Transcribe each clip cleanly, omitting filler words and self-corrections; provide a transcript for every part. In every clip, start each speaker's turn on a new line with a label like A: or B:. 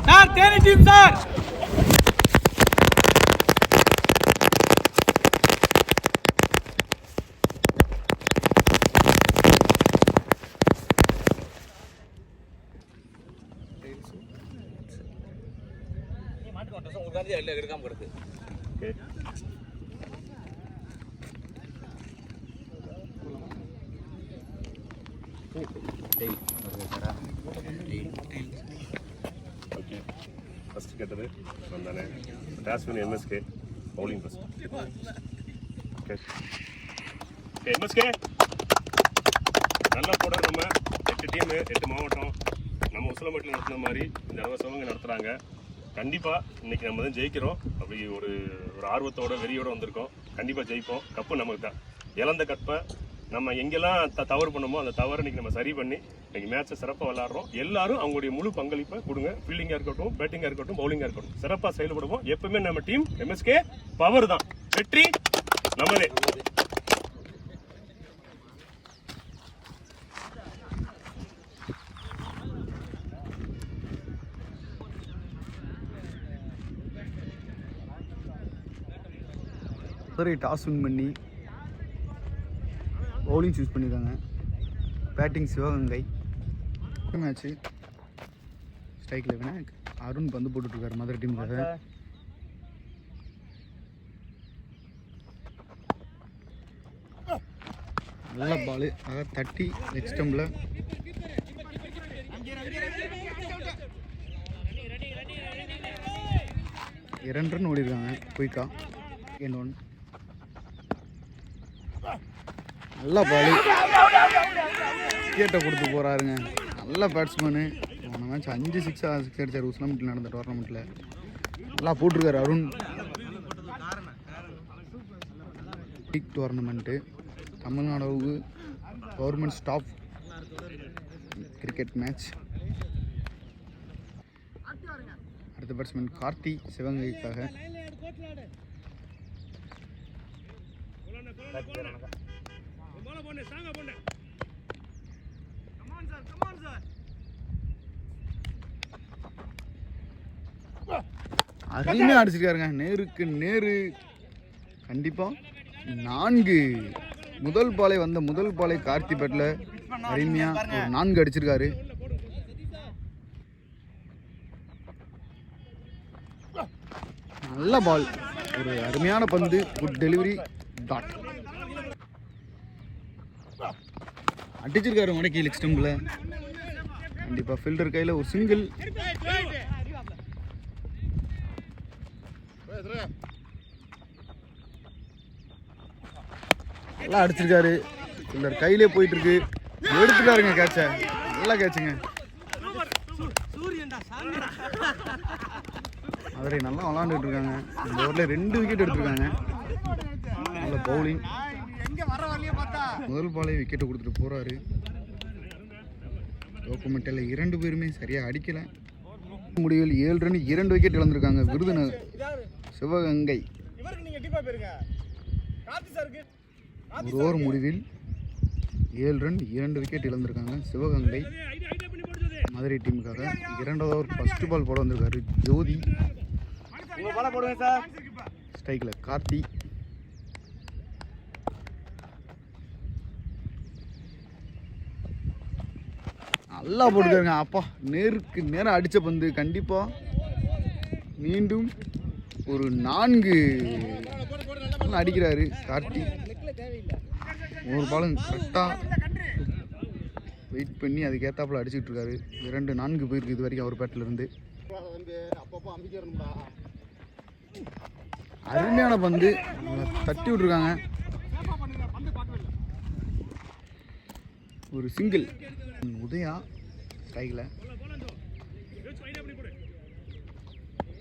A: Sir Theni team sir.
B: First கேட்டது வந்தானே batsman MSK, bowling first. Okay MSK நல்லா போட. நம்ம 8 டீமு 8 மாவட்டம் நம்ம உசிலம்பட்டியில் நடத்துன மாதிரி இந்த அளவு சிவகங்கை நடத்துகிறாங்க. கண்டிப்பாக இன்றைக்கி நம்ம தான் ஜெயிக்கிறோம். அப்படி ஒரு ஆர்வத்தோட வெறியோடு வந்திருக்கோம். கண்டிப்பாக ஜெயிப்போம். கப்பு நமக்கு தான். இழந்த கப்பை நம்ம எங்கெல்லாம் தவறு பண்ணமோ அந்த தவறை இன்றைக்கி நம்ம சரி பண்ணி இன்றைக்கி மேட்ச்சை சிறப்பாக விளாட்றோம். எல்லாரும் அவங்களுடைய முழு பங்களிப்பை கொடுங்க. ஃபீல்டிங்காக இருக்கட்டும், பேட்டிங்காக இருக்கட்டும், பவுலிங்காக இருக்கட்டும், சிறப்பாக செயல்படுவோம். எப்பவுமே நம்ம டீம் எம்எஸ்கே பவர் தான். வெற்றி நம்மளே.
C: டாஸ் வின் பண்ணி பவுலிங் சூஸ் பண்ணியிருக்காங்க. பேட்டிங் சிவகங்கை. மேட்ச்சு ஸ்ட்ரைக்கில் வினாயக் அருண் பந்து போட்டுட்ருக்காரு மதுரை டீமுக்காக. நல்ல பாலு தட்டி லெக் ஸ்டம்பில் இரண்டு ரன் ஓடிருக்காங்க குயிக்கா. செகண்ட் ஒன் நல்ல பாலு விக்கெட்டை கொடுத்து போகிறாருங்க. நல்ல பேட்ஸ்மேனு. போன மேட்ச் 5 6 அடித்தார் உசிலம்பட்டியில் நடந்த டோர்னமெண்ட்டில். நல்லா போட்டிருக்காரு Arun. League tournament Tamil Nadu government staff cricket match. அடுத்த பேட்ஸ்மேன் கார்த்தி சிவகங்கைக்காக. அருமையாக அடிச்சிருக்காருங்க. நேருக்கு நேரு. கண்டிப்பாக 4 முதல் பாலை கார்த்தி பேட்டில் அருமையாக ஒரு 4 அடிச்சிருக்காரு. நல்ல பால். ஒரு அருமையான பந்து. Good delivery. டாட் அடிச்சிருக்காரு உனக்கு லெக் ஸ்டம்பில். கண்டிப்பாக ஃபீல்டர் கையில் ஒரு சிங்கிள். நல்லா அடிச்சிருக்காரு. ஃபீல்டர் கையிலே போயிட்டுருக்கு. எடுத்துட்டாருங்க கேட்சை. நல்லா கேட்சுங்க. மதுரை நல்லா விளாண்டுட்டு இருக்காங்க. இந்த ஓவரில் 2 விக்கெட் எடுத்துருக்காங்க. நல்ல பவுலிங். முதல் பாலே விக்கெட்டை கொடுத்துட்டு போகிறாரு. டோக்குமெண்ட்டில் 2 பேருமே சரியாக அடிக்கலை. முடிவில் 7 ரன் 2 விக்கெட் இழந்திருக்காங்க விருதுநகர் சிவகங்கை. ஒரு ஓவர் முடிவில் 7 ரன் 2 விக்கெட் இழந்திருக்காங்க சிவகங்கை மதுரை டீமுக்காக. 2வது ஓவர் ஃபர்ஸ்ட் பால் போட வந்திருக்காரு ஜோதி. ஸ்ட்ரைக்கில் கார்த்தி. நல்லா போட்டுக்காருங்க. அப்பா நேருக்கு நேரம் அடித்த பந்து. கண்டிப்பாக மீண்டும் ஒரு 4 அடிக்கிறாரு கார்த்தி. ஒரு பாலும் கரெக்டாக வெயிட் பண்ணி அதுக்கேற்றாப்புல அடிச்சுட்டு இருக்காரு. 2-4 போயிருக்கு இது வரைக்கும் அவர் பேட்டில் இருந்து. அருமையான பந்து. தட்டி விட்டுருக்காங்க. ஒரு சிங்கிள். உதயா ஸ்ட்ரைக்கில்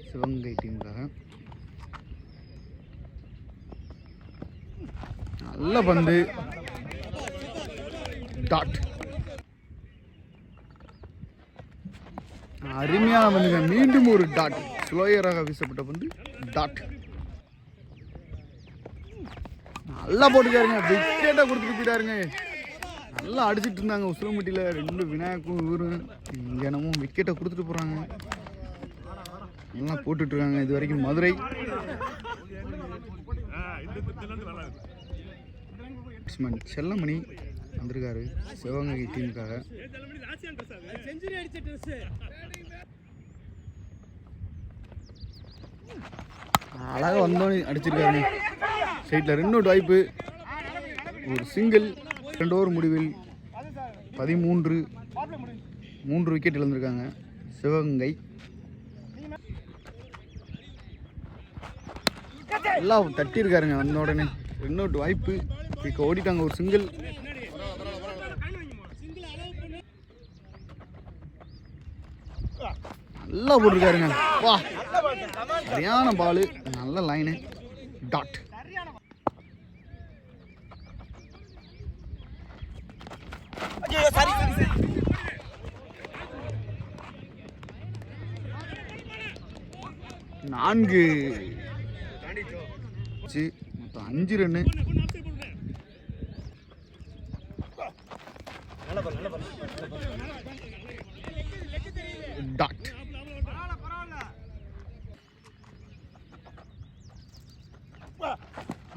C: சிவகங்கை டீமுக்காக. நல்ல பந்து. டாட். அருமையான பந்துங்க. மீண்டும் ஒரு டாட். ஸ்லோயராக வீசப்பட்ட பந்து. டாட். நல்லா போட்டுக்காருங்க. விக்கெட்டை கொடுத்துட்டு போயிட்டாருங்க. நல்லா அடிச்சிட்டு இருந்தாங்க உசிலம்பட்டியில். 2 விநாயக்கும் இவரும் இங்கே என்னமோ விக்கெட்டை கொடுத்துட்டு போகிறாங்க. நல்லா போட்டுட்ருக்காங்க. இது வரைக்கும் மதுரை பேட்ஸ்மேன் செல்லமணி வந்திருக்காரு சிவகங்கை டீமுக்காக. அழகாக வந்தோன்னு அடிச்சிருக்காரு. சைட்டில் 2 அவுட் வாய்ப்பு, ஒரு சிங்கிள். 2 ஓவர் முடிவில் 3 விக்கெட் இழந்திருக்காங்க சிவகங்கை. எல்லாம் தட்டியிருக்காருங்க வந்த உடனே. 2 அவுட் வாய்ப்பு, இப்போ ஓடிட்டாங்க. ஒரு சிங்கிள். நல்லா போட்டிருக்காருங்க. வா, சரியான பாலு, நல்ல லைனு. டாட். நான்கு மொத்தம் 5 ரன்னு. டாட்.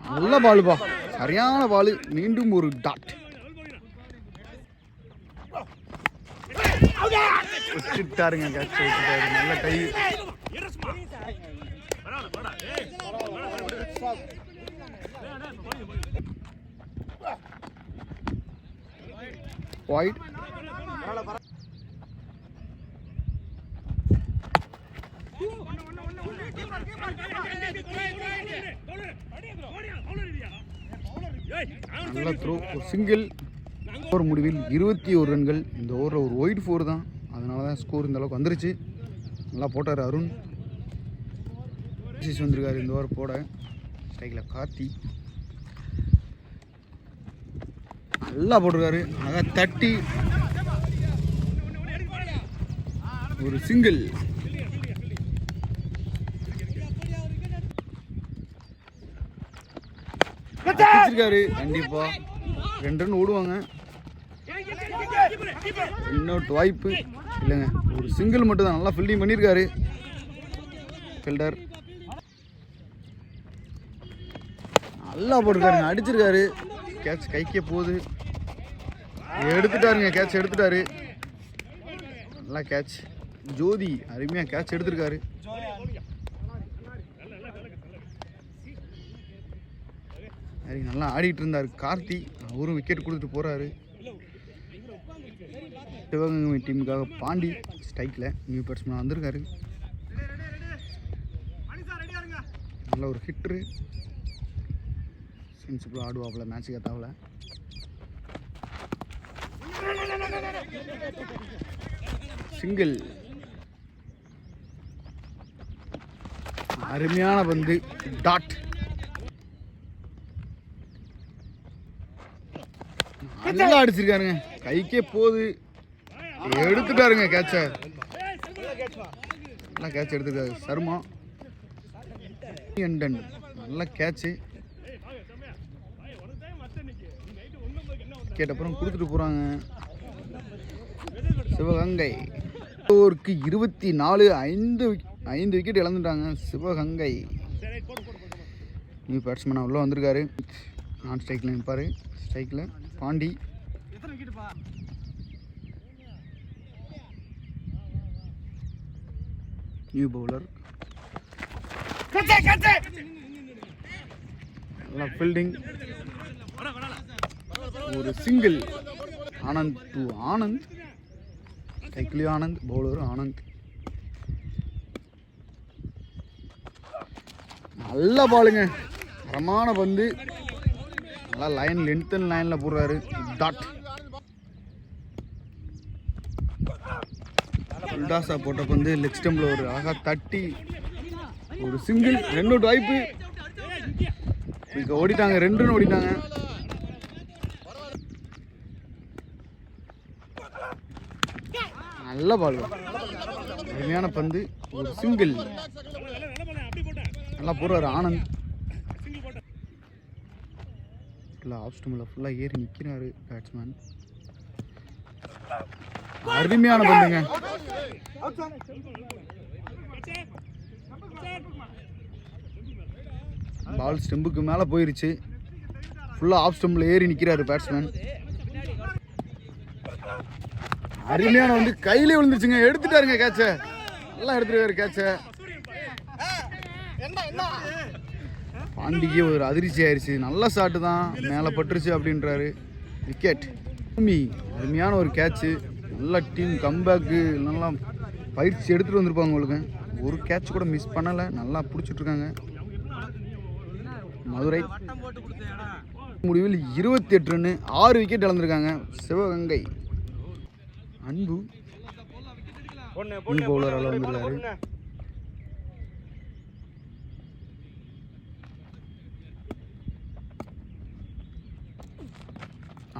C: நல்ல பாலுப்பா, சரியான பாலு. மீண்டும் ஒரு டாட். வச்சுட்டாருங்க, கேட்ச் வச்சுட்டாரு. நல்ல கை. வைட். நல்ல த்ரோ, ஒரு சிங்கிள். ஓவர் முடிவில் 21 ரன்கள். இந்த ஓவரில் ஒரு ஒயிட் 4 தான், அதனால தான் ஸ்கோர் இந்த அளவுக்கு வந்துருச்சு. நல்லா போட்டார் அருண். வந்திருக்காரு இந்த ஓவர் போட. ஸ்ட்ரைக்கில் கார்த்தி நல்லா போட்டிருக்காரு. அழகாக தட்டி ஒரு சிங்கிள். வச்சிருக்காரு. கண்டிப்பா 2 ரன் ஓடுவாங்க. இன்னொரு வாய்ப்பு இல்லைங்க, ஒரு சிங்கிள் மட்டும் தான். நல்லா ஃபீல்டிங் பண்ணியிருக்காரு ஃபீல்டர். நல்லா போட்டிருக்காருங்க, அடிச்சிருக்காரு. கேட்ச் கைக்கே போகுது. எடுத்துட்டாருங்க, கேட்ச் எடுத்துட்டாரு. நல்லா கேட்ச். ஜோதி அருமையாக கேட்ச் எடுத்திருக்காரு. நல்லா ஆடிட்டு இருந்தார் கார்த்தி. அவரும் விக்கெட் கொடுத்துட்டு போறாரு. சிவகங்கை டீமுக்காக பாண்டி ஸ்ட்ரைக்கில் நியூ பேட்ஸ்மேன் வந்திருக்காரு. நல்ல ஒரு ஹிட்ரு. சென்சிபிளாக ஆடுவாப்பில், மேட்சுக்கு ஏற்றாவில். சிங்கிள். அருமையான பந்து. டாட். நல்லா அடிச்சிருக்காருங்க, கைக்கே போகுது. எடுத்துட்டாருங்க கேட்ச. நல்லா கேட்ச் எடுத்துருக்காரு சர்மா. நல்ல கேட்சு. கேட்டப்புறம் கொடுத்துட்டு போறாங்க சிவகங்கை. ஓவருக்கு 24, 5 விக்கெட் இழந்துட்டாங்க சிவகங்கை. நியூ பேட்ஸ்மேனாக உள்ள வந்திருக்காரு. நான் ஸ்ட்ரைக்கில் நிற்பார். ஸ்ட்ரைக்கில் பாண்டி. New bowler. நல்லா ஃபீல்டிங். ஒரு சிங்கிள். ஆனந்த் டு ஆனந்த். ஸ்ட்ரைக்லேயும் ஆனந்த், பவுலரும் ஆனந்த். நல்ல பாலுங்க, தரமான பந்து. நல்லா லைன், லென்த் அண்ட் லைனில் போடுறாரு. டாட். உல்டாஸா போட்ட பந்து லெக் ஸ்டம்பில் ஒரு அழகாக தட்டி ஒரு சிங்கிள். 2 அவுட் வாய்ப்பு. இங்கே ஓடிட்டாங்க, 2 ரன் ஓடிட்டாங்க. நல்ல பால், அருமையான பந்து. ஒரு சிங்கிள். நல்லா போடுறாரு ஆனந்த். ஃபுல்லாக ஆஃப் ஸ்டம்பில் ஃபுல்லாக ஏறி நிற்கிறாரு பேட்ஸ்மேன். அருமையான பந்துங்க. பால் ஸ்டெம்புக்கு மேலே போயிருச்சு. ஃபுல்லாக ஆஃப் ஸ்டெம்பில் ஏறி நிற்கிறாரு பேட்ஸ்மேன். அருமையான வந்து கையிலே விழுந்துருச்சுங்க. எடுத்துட்டாருங்க கேட்சை. நல்லா எடுத்துருக்காரு கேட்சை. பாண்டிக்கு ஒரு அதிர்ச்சி ஆயிடுச்சு. நல்ல ஷாட்டு தான், மேலே பட்டுருச்சு அப்படின்றாரு. விக்கெட். அருமையான ஒரு கேட்சு. நல்ல டீம் கம்பேக்கு. நல்லா பயிற்சி எடுத்துகிட்டு வந்திருப்பாங்க உங்களுக்கு. ஒரு கேட்ச் கூட மிஸ் பண்ணலை. நல்லா பிடிச்சிட்ருக்காங்க. மதுரை முடிவில் 28 ரன்னு 6 விக்கெட் இழந்திருக்காங்க. சிவகங்கை அன்பு பவுலர் அளவு வந்துருக்காரு.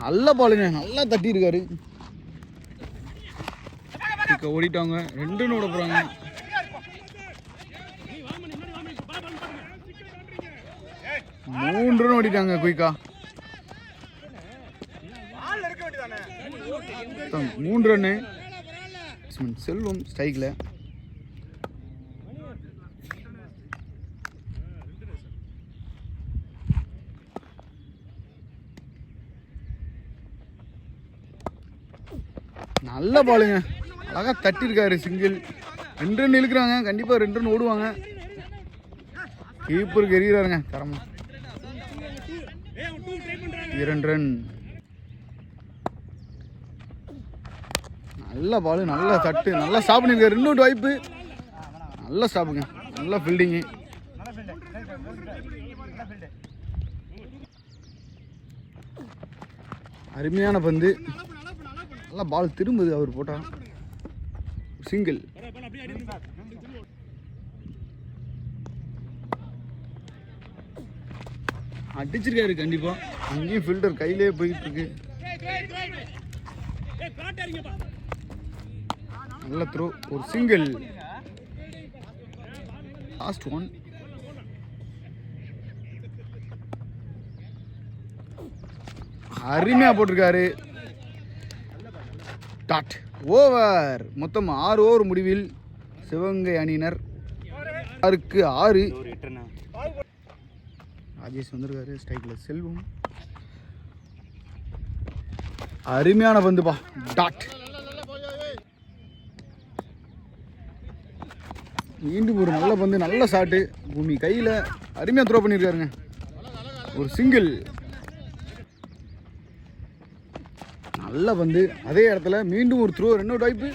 C: நல்ல பாலுங்க. நல்லா தட்டி இருக்காரு. ஓடிட்டாங்க. 2 ரன் ஓட போறாங்க. மூன்று ரன் ஓடிட்டாங்க குயிக்கா. 3 ரன்னு. செல்வம் ஸ்ட்ரைக்ல. நல்ல பாலுங்க. அழகா தட்டிருக்காரு. சிங்கிள். 2 ரன் இழுக்கிறாங்க. கண்டிப்பா 2 ரன் ஓடுவாங்க. கீப்பருக்கு எறிகிறாருங்க தரமா. 2 ரன். நல்ல பாலு. நல்ல தட்டு. நல்லா ஸ்டாப் பண்ணிருக்காரு. இன்னொரு வாய்ப்பு. நல்ல ஸ்டாப்புங்க. நல்ல ஃபீல்டிங்கு. அருமையான பந்து. நல்லா பால் திரும்புது. அவர் போட்டா சிங்கிள். அடிச்சிருக்காரு கண்டிப்பா. அங்கேயும் ஃபில்டர் கையிலே போயிட்டு இருக்கு. நல்ல த்ரோ. ஒரு சிங்கிள். Last one. அருமையா போட்டிருக்காரு. டாட். ஓவர். மொத்தம் 6 ஓவர் முடிவில் சிவகங்கை அணியினர் 6க்கு 6. ராஜேஷ் வந்திருக்காரு ஸ்ட்ரைக்ல. செல்வம். அருமையான பந்துப்பா. டாட். மீண்டும் ஒரு நல்ல பந்து. நல்ல ஷாட்டு. பூமி கையில் அருமையாக த்ரோ பண்ணியிருக்காருங்க. ஒரு சிங்கிள். நல்ல பந்து. அதே இடத்துல மீண்டும் ஒரு த்ரோ. 2 வாய்ப்பு.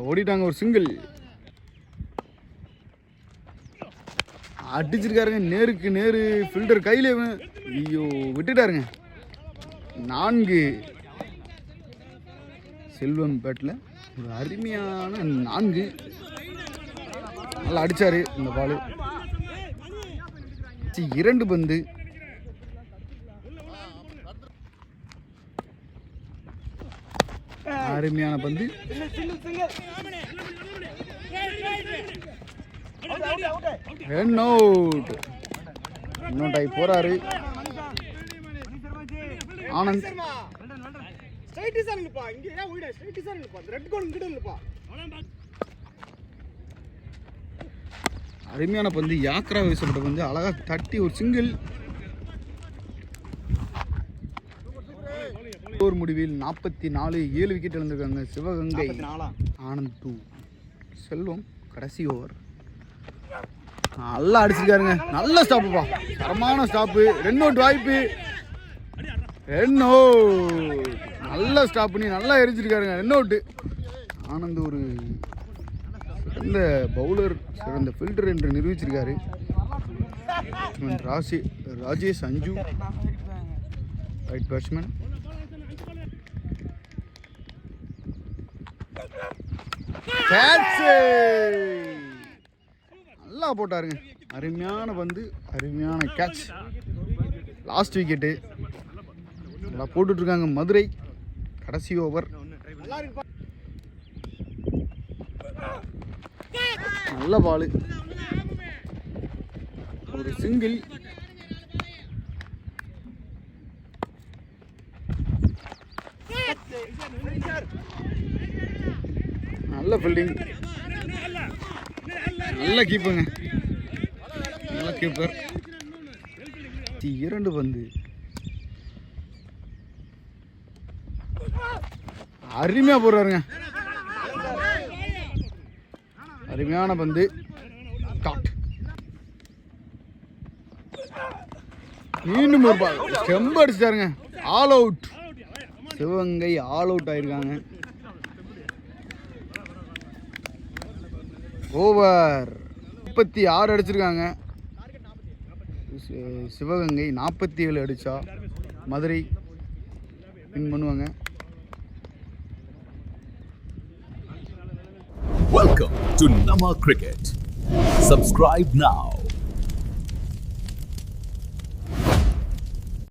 C: ஓடிட்டாங்க. ஒரு சிங்கிள். அடிச்சிருக்காருங்க. நேருக்கு நேரு ஃபில்டர் கையில். ஐயோ விட்டுட்டாருங்க. 4. செல்வம் பேட்டில் ஒரு அருமையான 4. நல்லா அடிச்சாரு இந்த பாலு. 2 பந்து. அருமையான பந்து. Run out. இன்னொரு டை போறாரு ஆனந்த். அருமையான பந்து. யாக்ரா வீசப்பட்ட பந்து. அழகா தட்டி ஒரு சிங்கிள். ஓவர் முடிவில் 44. 7 விக்கெட் இழந்திருக்காங்க சிவகங்கை. ஆனந்த் 2. செல்வம் கடைசி ஓவர். நல்லா அடிச்சிருக்காருங்க. நல்ல ஸ்டாப்புப்பா. தரமான ஸ்டாப்பு. 2 அவுட் வாய்ப்பு. 2 அவுட். நல்ல ஸ்டாப் பண்ணி நல்லா எரிஞ்சிருக்காருங்க. 2 அவுட்டு. ஆனந்த் ஒரு சிறந்த பவுலர், சிறந்த ஃபீல்டர் என்று நிரூபிச்சிருக்காரு. ராஜேஷ் அஞ்சு ரைட் பேட்ஸ்மேன். நல்லா போட்டாருங்க. அருமையான பந்து. அருமையான கேட்ச். Last wicket. நல்லா போட்டுட்ருக்காங்க மதுரை. கடைசி ஓவர். நல்ல பாலு. ஒரு சிங்கிள். நல்ல ஃபீல்டிங், நல்ல கீப்புங்க, நல்ல கீப்பர். 2 பந்து அருமையா போடுறாருங்க. அருமையான பந்து. காட் மீண்டும் ஒரு பால் ஸ்டெம்ப் அடிச்சிட்டாருங்க. All out. Sivaganga all out ஆயிருக்காங்க. ஓவர் 36 அடிச்சிருக்காங்க. சிவகங்கை 47 அடிச்சா மதுரை வின் பண்ணுவாங்க.
D: Welcome to Nama Cricket. Subscribe now.